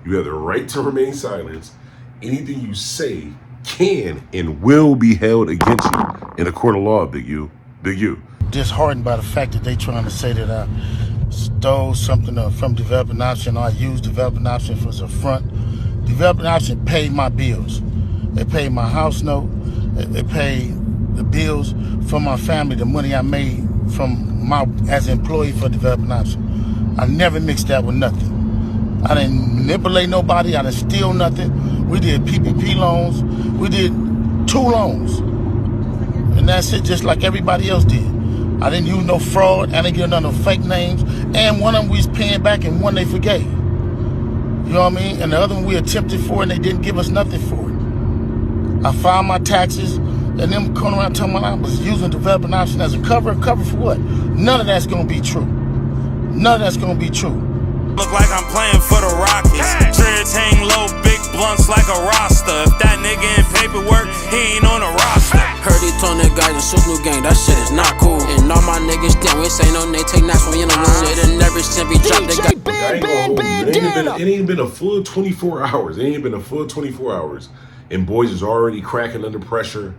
You have the right to remain silent. Anything you say can and will be held against you in a court of law, Big U. Big U. Disheartened by the fact that they trying to say that I stole something from Developing Option, or I used Developing Option as a front. Developing Option paid my bills. They paid my house note. They paid the bills for my family, the money I made from as an employee for Developing Option. I never mixed that with nothing. I didn't manipulate nobody. I didn't steal nothing. We did PPP loans. We did 2 loans. And that's it, just like everybody else did. I didn't use no fraud. I didn't give none of fake names. And one of them we was paying back and one they forgave. You know what I mean? And the other one we attempted for and they didn't give us nothing for it. I filed my taxes and them coming around telling me I was using Developing Option as a cover. Cover for what? None of that's going to be true. None of that's going to be true. Look like I'm playing for the Rockets. Dreads hang low, big blunts like a roster. If that nigga in paperwork, he ain't on a roster. Heard he told that guy in Super New Gang, that shit is not cool. And all my niggas down, we say no name, take knots from you know shit. And every time we drop, they got It ain't been a full 24 hours. It ain't been a full 24 hours. And boys is already cracking under pressure,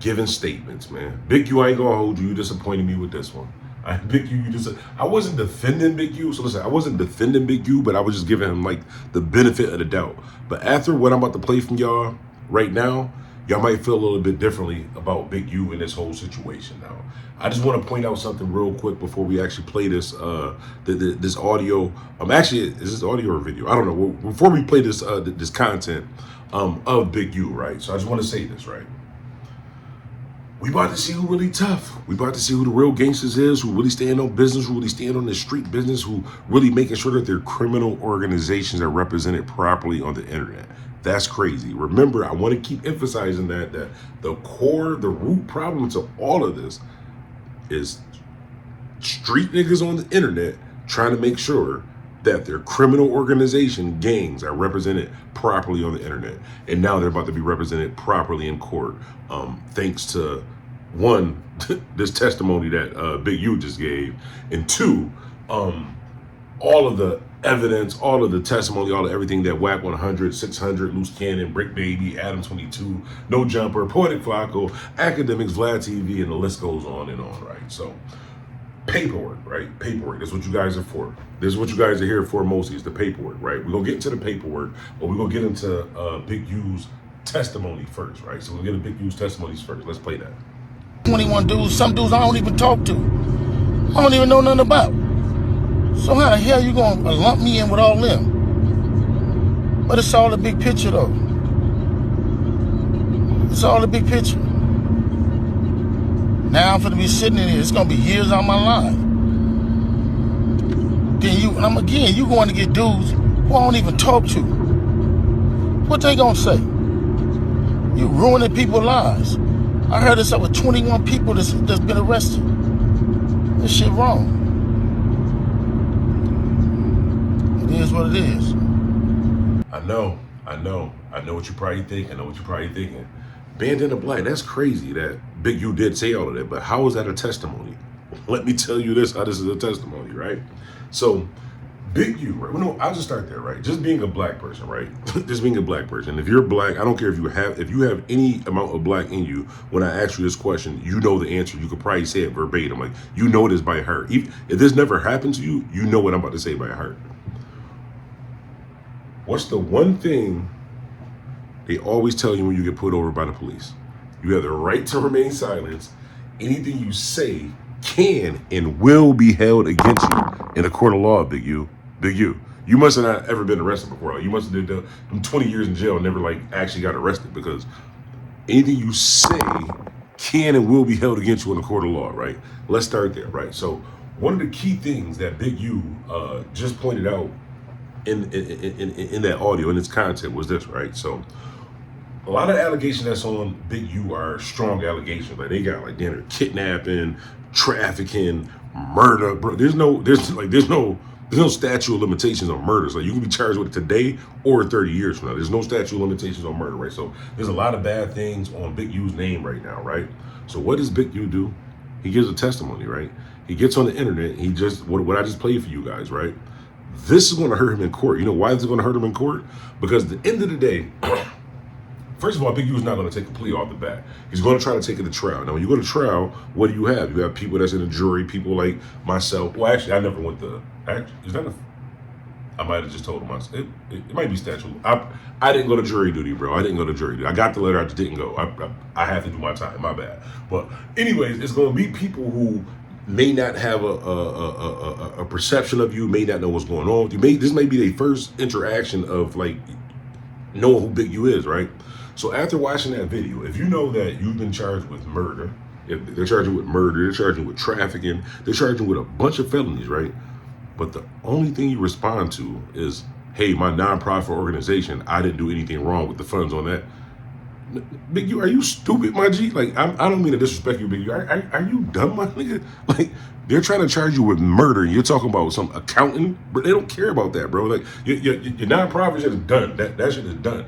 giving statements, man. Big U, I ain't gonna hold you. You disappointed me with this one. I wasn't defending Big U. So listen, I wasn't defending Big U, but I was just giving him like the benefit of the doubt. But after what I'm about to play from y'all right now, y'all might feel a little bit differently about Big U in this whole situation now. I just want to point out something real quick before we actually play this this audio. Actually, is this audio or video? I don't know. Before we play this this content of Big U, right? So I just want to say this, right? We about to see who really tough. We about to see who the real gangsters is, who really stand on business, who really stand on the street business, who really making sure that their criminal organizations are represented properly on the internet. That's crazy. Remember, I want to keep emphasizing that the core, the root problem to all of this is street niggas on the internet trying to make sure that their criminal organization gangs are represented properly on the internet. And now they're about to be represented properly in court. Thanks to one, this testimony that Big U just gave, and two, all of the evidence, all of the testimony, all of everything that Whack 100, 600, Loose Cannon, Brick Baby, Adam 22, No Jumper, Poetic Flacco, Academics, Vlad TV, and the list goes on and on, right? So paperwork, right? Paperwork. That's what you guys are for. This is what you guys are here for mostly, is the paperwork, right? We're going to get into the paperwork, but we're going to get into Big U's testimony first, right? So we'll get into Big U's testimonies first. Let's play that. 21 dudes, some dudes I don't even talk to. I don't even know nothing about. So how the hell you going to lump me in with all them? But it's all the big picture, though. It's all the big picture. Now I'm going to be sitting in here. It's going to be years out of my life. Then you going to get dudes who I don't even talk to. What they going to say? You ruining people's lives. I heard it's over 21 people that's been arrested. This shit wrong. It is what it is. I know what you're probably thinking. Bandana Black, that's crazy that Big U did say all of that, but how is that a testimony? Let me tell you this, how this is a testimony, right? So, Big U, right? Well, no, I'll just start there, right? Just being a black person, right? Just being a black person. If you're black, I don't care if you have any amount of black in you, when I ask you this question, you know the answer. You could probably say it verbatim. Like, you know this by heart. If this never happened to you, you know what I'm about to say by heart. What's the one thing they always tell you when you get put over by the police? You have the right to remain silent. Anything you say can and will be held against you in a court of law, Big U. Big U. You must have not ever been arrested before. You must have did them 20 years in jail and never like actually got arrested, because anything you say can and will be held against you in a court of law, right? Let's start there, right? So one of the key things that Big U just pointed out in that audio, in its content, was this, right? So a lot of allegations that's on Big U are strong allegations. Like, they got like damn kidnapping, trafficking, murder, bro. There's no statute of limitations on murders. Like, you can be charged with it today or 30 years from now. There's no statute of limitations on murder, right? So there's a lot of bad things on Big U's name right now, right? So what does Big U do? He gives a testimony, right? He gets on the internet. He just, what I just played for you guys, right? This is going to hurt him in court. You know why this is going to hurt him in court? Because at the end of the day, first of all, Big U is not going to take a plea off the bat. He's going to try to take it to trial. Now, when you go to trial, what do you have? You have people that's in the jury, people like myself. Well, actually, I never went to. Is that a? I might have just told him. It might be statute. I didn't go to jury duty, bro. I didn't go to jury duty. I got the letter. I just didn't go. I have to do my time. My bad. But anyways, it's going to be people who may not have a perception of you, may not know what's going on. This may be their first interaction of like knowing who Big U is, right? So after watching that video, if you know that you've been charged with murder, if they're charging with murder, they're charging with trafficking, they're charging with a bunch of felonies, right? But the only thing you respond to is, hey, my nonprofit organization, I didn't do anything wrong with the funds on that. Big U, are you stupid, my G? Like, I don't mean to disrespect you, Big U. Are you dumb, my nigga? Like, they're trying to charge you with murder, and you're talking about some accountant, but they don't care about that, bro. Like, your nonprofit shit is done. That shit is done.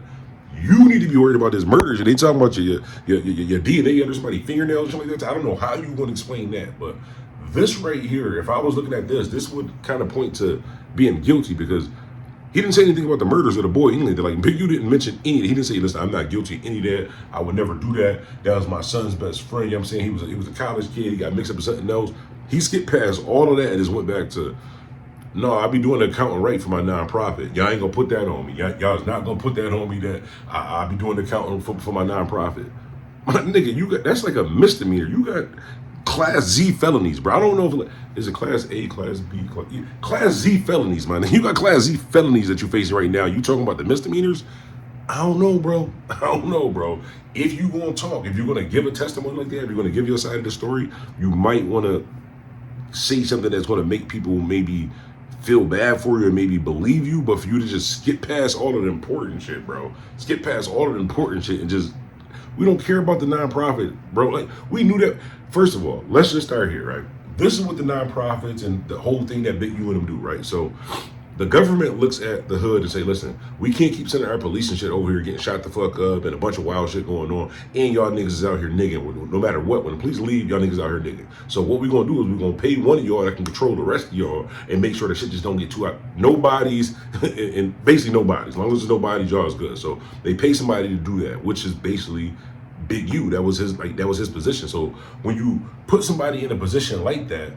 You need to be worried about this murder shit. They talking about your DNA under somebody's fingernails or something like that. I don't know how you going to explain that, but this right here, if I was looking at this would kind of point to being guilty, because he didn't say anything about the murders of the boy. Like, Big U didn't mention any. He didn't say, listen, I'm not guilty of any of that. I would never do that. That was my son's best friend. You know what I'm saying? He was a college kid. He got mixed up with something else. He skipped past all of that and just went back to, no, I'll be doing the accounting right for my nonprofit. Y'all ain't gonna put that on me. Y'all's not gonna put that on me that I'll be doing the accounting for my nonprofit. My nigga, that's like a misdemeanor. You got Class Z felonies, bro. I don't know if is it Class A, Class B, Class Z felonies, man. You got Class Z felonies that you're facing right now. You talking about the misdemeanors? I don't know, bro. I don't know, bro. If you gonna talk, if you're gonna give a testimony like that, if you're gonna give your side of the story, you might want to say something that's gonna make people maybe feel bad for you and maybe believe you. But for you to just skip past all of the important shit, bro. Skip past all of the important shit and just, we don't care about the nonprofit, bro. Like, we knew that. First of all, let's just start here, right? This is what the nonprofits and the whole thing that Big U and them do, right? So the government looks at the hood and say, listen, we can't keep sending our police and shit over here getting shot the fuck up and a bunch of wild shit going on, and y'all niggas is out here nigging. No matter what, when the police leave, y'all niggas out here nigging. So what we gonna do is we gonna pay one of y'all that can control the rest of y'all and make sure that shit just don't get too out. Nobody's, and basically nobody. As long as there's nobody, y'all is good. So they pay somebody to do that, which is basically Big U. That was his position. So when you put somebody in a position like that,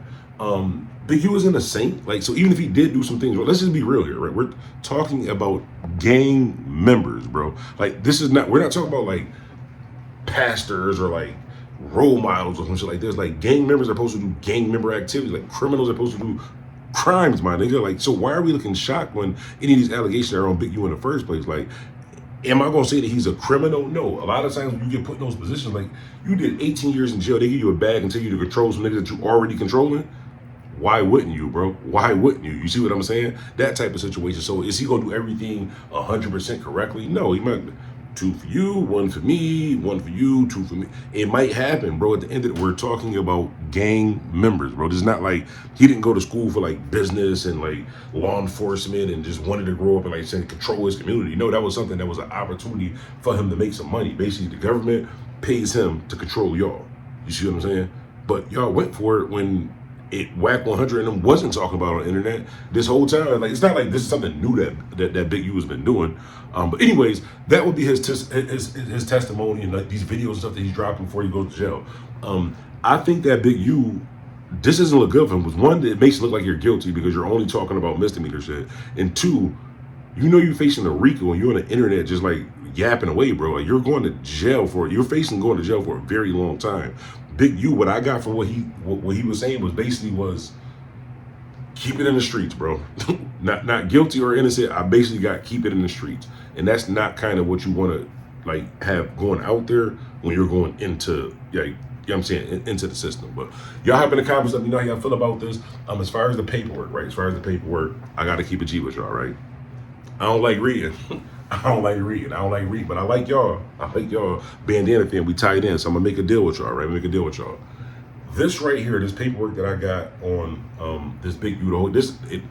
Big U isn't a saint. Like, so even if he did do some things, let's just be real here, right? We're talking about gang members, bro. Like, we're not talking about like pastors or like role models or some shit like this. Like, gang members are supposed to do gang member activities. Like, criminals are supposed to do crimes, my nigga. Like, so why are we looking shocked when any of these allegations are on Big U in the first place? Like, am I going to say that he's a criminal? No. A lot of times when you get put in those positions, like, you did 18 years in jail, they give you a bag and tell you to control some niggas that you already controlling. Why wouldn't you, bro? Why wouldn't you? You see what I'm saying? That type of situation. So is he going to do everything 100% correctly? No, he might. 2 for you, 1 for me, 1 for you, 2 for me. It might happen, bro. At the end of it, we're talking about gang members, bro. This is not like he didn't go to school for like business and like law enforcement and just wanted to grow up and like say control his community. No, that was something that was an opportunity for him to make some money. Basically, the government pays him to control y'all. You see what I'm saying? But y'all went for it when Whack 100 and them wasn't talking about on the internet this whole time. Like, it's not like this is something new that Big U has been doing. But anyways, that would be his testimony and like these videos and stuff that he's dropping before he goes to jail. I think that Big U, this doesn't look good for him. Because one, it makes it look like you're guilty because you're only talking about misdemeanor shit. And 2, you know you're facing a RICO and you're on the internet just like yapping away, bro. Like, you're going to jail for it. You're facing going to jail for a very long time. Big U, what I got from what he was saying was basically keep it in the streets, bro. not guilty or innocent. I basically got keep it in the streets. And that's not kind of what you want to like have going out there when you're going into, like, you know what I'm saying, into the system. But y'all have in the comments, let me know how y'all feel about this. As far as the paperwork, right? As far as the paperwork, I got to keep it G with y'all, right? I don't like reading. I don't like reading, but I like y'all. I like y'all bandana thing. We tied in, so I'm gonna make a deal with y'all, right? Make a deal with y'all. This right here, this paperwork that I got on this Big U,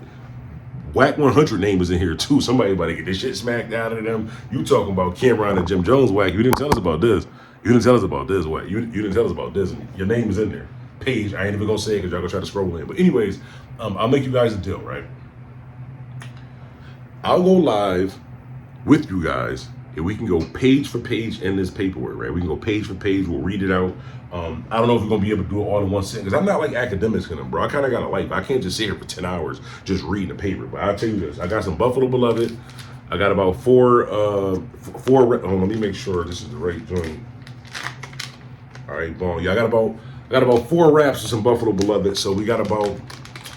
Whack 100 name is in here too. Somebody about to get this shit smacked out of them. You talking about Cameron and Jim Jones, Whack? You didn't tell us about this. You didn't tell us about this, Whack. You didn't tell us about this. Your name is in there. Page. I ain't even gonna say it because y'all gonna try to scroll in. But anyways, I'll make you guys a deal, right? I'll go live with you guys, and we can go page for page in this paperwork, right? We can go page for page. We'll read it out. I don't know if we're gonna be able to do it all in one sitting, because I'm not like academics in them, bro. I kind of got a life. I can't just sit here for 10 hours just reading the paper. But I'll tell you this: I got some Buffalo Beloved. I got about four. Let me make sure this is the right joint. All right, boom. Yeah, I got about 4 raps of some Buffalo Beloved. So we got about.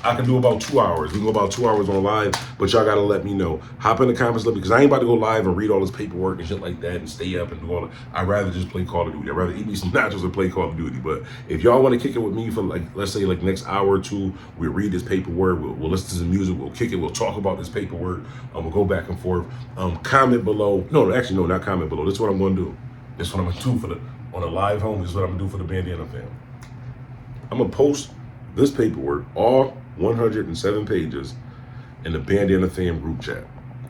I can do about 2 hours. We can go about 2 hours on live, but y'all gotta let me know. Hop in the comments, because I ain't about to go live and read all this paperwork and shit like that and stay up and do all that. I'd rather just play Call of Duty. I'd rather eat me some nachos and play Call of Duty. But if y'all want to kick it with me for like, let's say like next hour or two, we'll read this paperwork, we'll listen to some music, we'll kick it, we'll talk about this paperwork, we'll go back and forth. Comment below. No, actually, no, not comment below. This is what I'm gonna do. This is what I'm gonna do on the live home. This is what I'm gonna do for the Bandana fam. I'm gonna post this paperwork, all 107 pages, in the Bandana Fam group chat.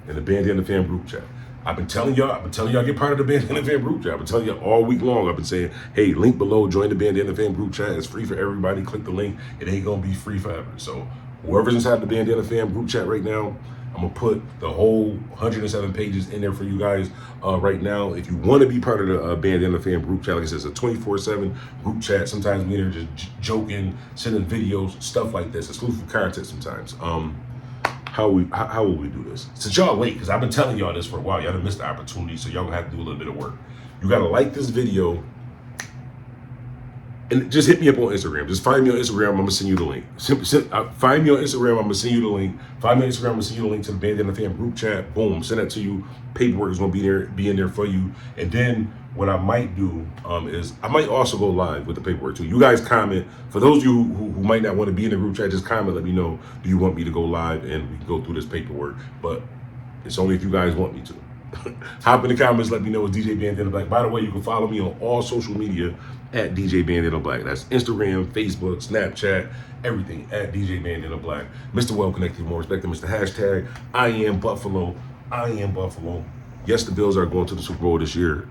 I've been telling y'all get part of the Bandana Fam group chat. I've been telling y'all all week long. I've been saying, hey, link below, join the Bandana Fam group chat. It's free for everybody. Click the link. It ain't gonna be free forever. So whoever's inside the Bandana Fam group chat right now, I'm gonna put the whole 107 pages in there for you guys right now. If you want to be part of the Bandana Fam group chat, like I said, it's a 24/7 group chat. Sometimes we're there just joking, sending videos, stuff like this, exclusive content sometimes. How will we do this? Since y'all late, because I've been telling y'all this for a while, y'all done missed the opportunity, so y'all gonna have to do a little bit of work. You gotta like this video. And just hit me up on Instagram. Just find me on Instagram. I'm gonna send you the link. Find me on Instagram. I'm gonna send you the link. Find me on Instagram. I'm gonna send you the link to the Bandana Fam group chat. Boom. Send that to you. Paperwork is gonna be in there for you. And then what I might do is I might also go live with the paperwork too. You guys comment. For those of you who might not want to be in the group chat, just comment. Let me know. Do you want me to go live and we can go through this paperwork? But it's only if you guys want me to. Hop in the comments, let me know. It's DJ Bandana Black. By the way, you can follow me on all social media at DJ Bandana Black. That's Instagram, Facebook, Snapchat, everything at DJ Bandana Black. Mr. Well Connected, more respect to Mr. Hashtag. I am Buffalo. Yes, the Bills are going to the Super Bowl this year.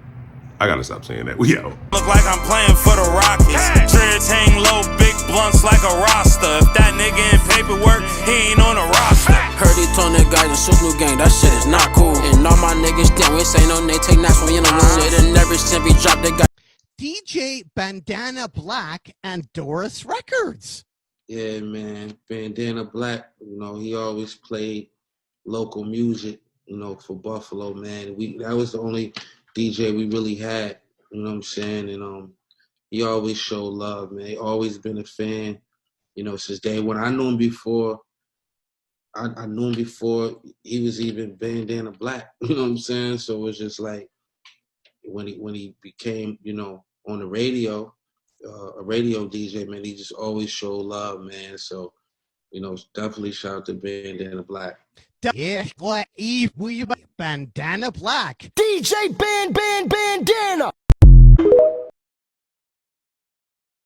I gotta stop saying that. We out. Look like I'm playing for the Rockets. Dreads hang low, big blunts like a roster. If that nigga in paperwork, he ain't on a roster. Heard he told that guy in Super New Gang, that shit is not cool. And all my niggas down, we say no name, take naps when you know shit. And every since we drop that guy. DJ Bandana Black and Doris Records. Yeah, man. Bandana Black, he always played local music, for Buffalo, man. That was the only DJ we really had, you know what I'm saying? And he always showed love, man. He always been a fan, since day one. I knew him before. I knew him before he was even Bandana Black, you know what I'm saying? So it was just like when he became, on the radio, a radio DJ, man, he just always showed love, man. So, definitely shout out to Bandana Black. Yeah, Bandana Black. DJ Bandana.